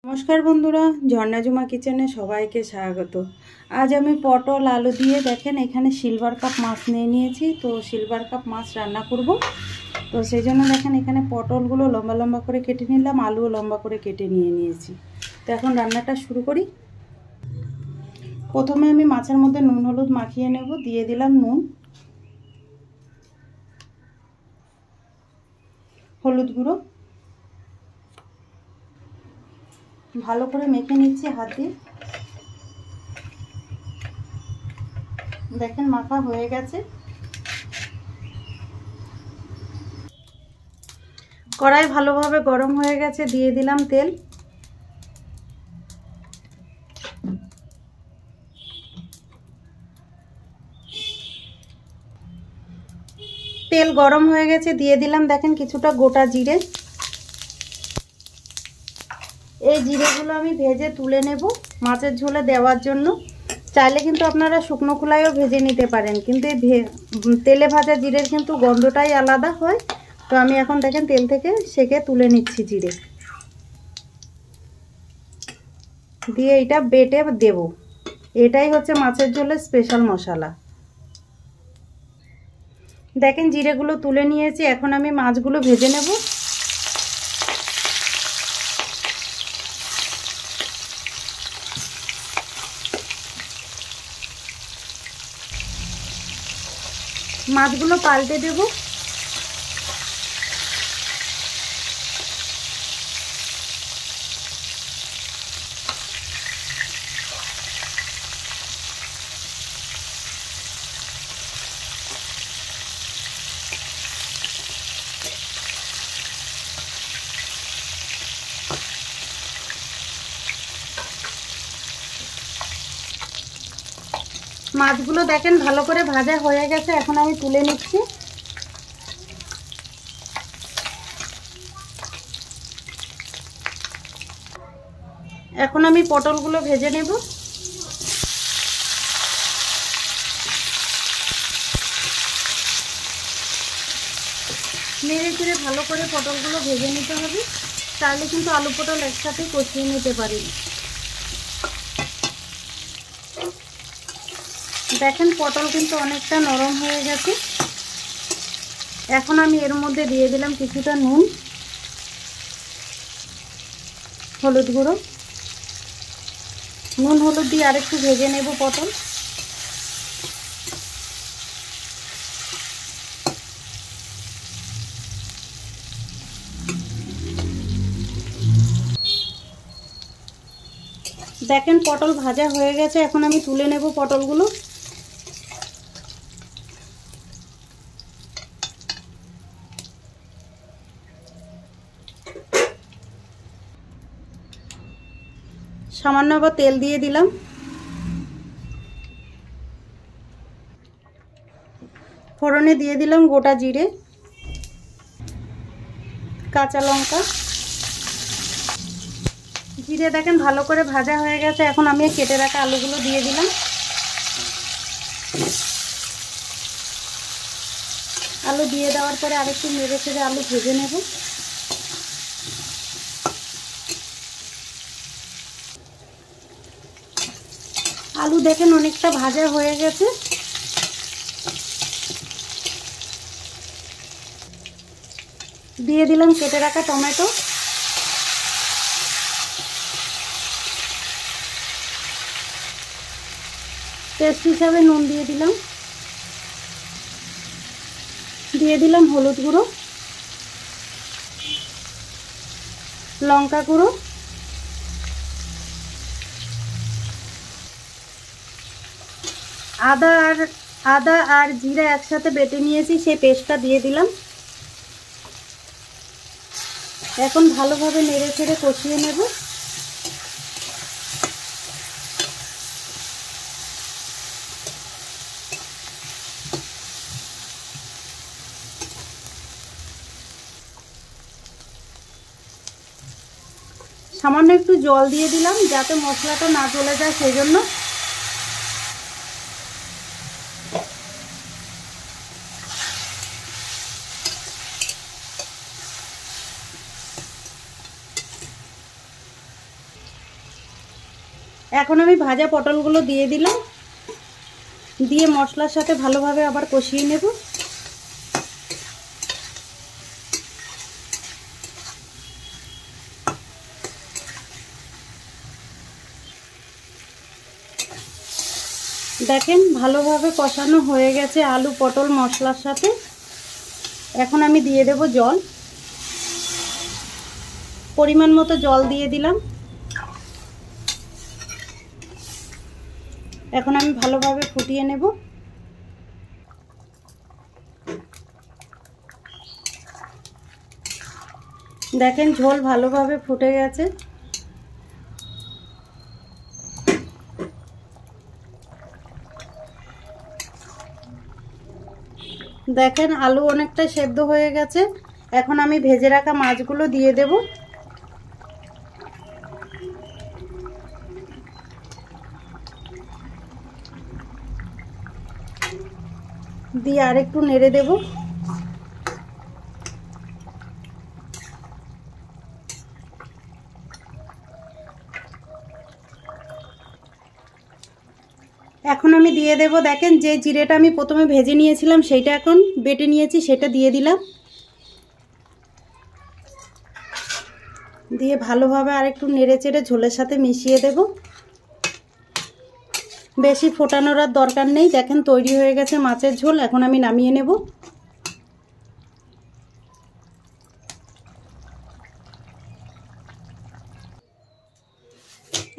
নমস্কার বন্ধুরা, ঝর্ণাজুমা কিচেনে সবাইকে স্বাগত। আজ আমি পটল আলু দিয়ে দেখেন এখানে সিলভার কাপ মাছ নিয়ে নিয়েছি। তো সিলভার কাপ মাছ রান্না করব। তো সেই জন্য দেখেন এখানে পটলগুলো লম্বা লম্বা করে কেটে নিলাম, আলুও লম্বা করে কেটে নিয়েছি। তো এখন রান্নাটা শুরু করি। প্রথমে আমি মাছের মধ্যে নুন হলুদ মাখিয়ে নেব। দিয়ে দিলাম নুন, হলুদ গুঁড়ো, ভালো করে মেখে নিচ্ছি হাত দিয়ে। দেখেন মাখা হয়ে গেছে। কড়াই ভালোভাবে গরম হয়ে গেছে, দিয়ে দিলাম তেল। তেল গরম হয়ে গেছে, দিয়ে দিলাম দেখেন কিছুটা গোটা জিরে। এই জিরেগুলো আমি ভেজে তুলে নেব মাছের ঝোলে দেওয়ার জন্য। চাইলে কিন্তু আপনারা শুকনো খোলায়ও ভেজে নিতে পারেন, কিন্তু এই তেলে ভাজা জিরের কিন্তু গন্ধটাই আলাদা হয়। তো আমি এখন দেখেন তেল থেকে সেকে তুলে নিচ্ছি জিরে দিয়ে। এটা বেটে দেব। এটাই হচ্ছে মাছের ঝোলের স্পেশাল মশলা। দেখেন জিরেগুলো তুলে নিয়েছি, এখন আমি মাছগুলো ভেজে নেব। মাছগুলো পাল্টে দেব। মাছগুলো দেখেন ভালো করে ভাজা হয়ে গেছে, এখন আমি তুলে নিচ্ছি। এখন আমি পটলগুলো ভেজে নেব। নেড়ে চেড়ে ভালো করে পটলগুলো ভেজে নিতে হবে, তাহলে কিন্তু আলু পটল একসাথে কষিয়ে নিতে পারি। দেখেন পটল কিন্তু অনেকটা নরম হয়ে গেছে। এখন আমি এর মধ্যে দিয়ে দিলাম কিছুটা নুন, হলুদ গুঁড়ো। নুন হলুদ দিয়ে আরেকটু ভেজে নেব পটল। দেখেন পটল ভাজা হয়ে গেছে, এখন আমি তুলে নেব পটলগুলো। সামান্য আবার তেল দিয়ে দিলাম। ফোড়নে দিয়ে দিলাম গোটা জিরে, কাঁচা লঙ্কা। জিরে দেখেন ভালো করে ভাজা হয়ে গেছে, এখন আমি কেটে রাখা আলুগুলো দিয়ে দিলাম। আলু দিয়ে দেওয়ার পরে আরেকটু নেড়ে চেড়ে আলু ভেজে নেব। আলু দেখেন অনেকটা ভাজা হয়ে গেছে। দিয়ে দিলাম কেটে রাখা টমেটো। টেস্ট হিসাবে নুন দিয়ে দিলাম। দিয়ে দিলাম হলুদ গুঁড়ো, লঙ্কা গুঁড়ো, আদা আর জিরা একসাথে বেটে নিয়েছি, সেই পেস্টটা দিয়ে দিলাম। এখন ভালোভাবে নেড়ে চেড়ে কষিয়ে নেব। সামান্য একটু জল দিয়ে দিলাম যাতে মশলাটা না চলে যায়, সেই জন্য। এখন আমি ভাজা পটলগুলো দিয়ে দিলাম, দিয়ে মশলার সাথে ভালোভাবে আবার কষিয়ে নেব। দেখেন ভালোভাবে কষানো হয়ে গেছে আলু পটল মশলার সাথে। এখন আমি দিয়ে দেব জল, পরিমাণ মতো জল দিয়ে দিলাম। এখন আমি ভালোভাবে ফুটিয়ে নেব। দেখেন ঝোল ভালোভাবে ফুটে গেছে। দেখেন আলু অনেকটা সেদ্ধ হয়ে গেছে। এখন আমি ভেজে রাখা মাছগুলো দিয়ে দেব। দিয়ে আরেকটু নেড়ে দেব। এখন আমি দিয়ে দেব, দেখেন যে জিরেটা আমি প্রথমে ভেজে নিয়েছিলাম সেইটা এখন বেটে নিয়েছি, সেটা দিয়ে দিলাম। দিয়ে ভালোভাবে আরেকটু নেড়ে চেড়ে ঝোলের সাথে মিশিয়ে দেব। বেশি ফোটানোর আর দরকার নেই। দেখেন তৈরি হয়ে গেছে মাছের ঝোল। এখন আমি নামিয়ে নেব।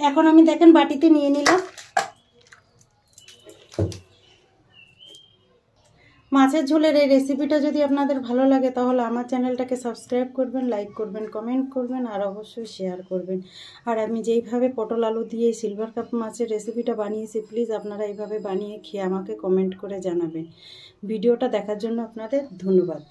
এখন আমি দেখেন বাটিতে নিয়ে নিলাম। মাছের ঝোলের এই রেসিপিটা যদি আপনাদের ভালো লাগে তাহলে আমার চ্যানেলটাকে সাবস্ক্রাইব করবেন, লাইক করবেন, কমেন্ট করবেন আর অবশ্যই শেয়ার করবেন। আর আমি যেইভাবে পটল আলু দিয়ে সিলভার কাপ মাছের রেসিপিটা বানিয়েছি, প্লিজ আপনারা এইভাবে বানিয়ে খেয়ে আমাকে কমেন্ট করে জানাবেন। ভিডিওটা দেখার জন্য আপনাদের ধন্যবাদ।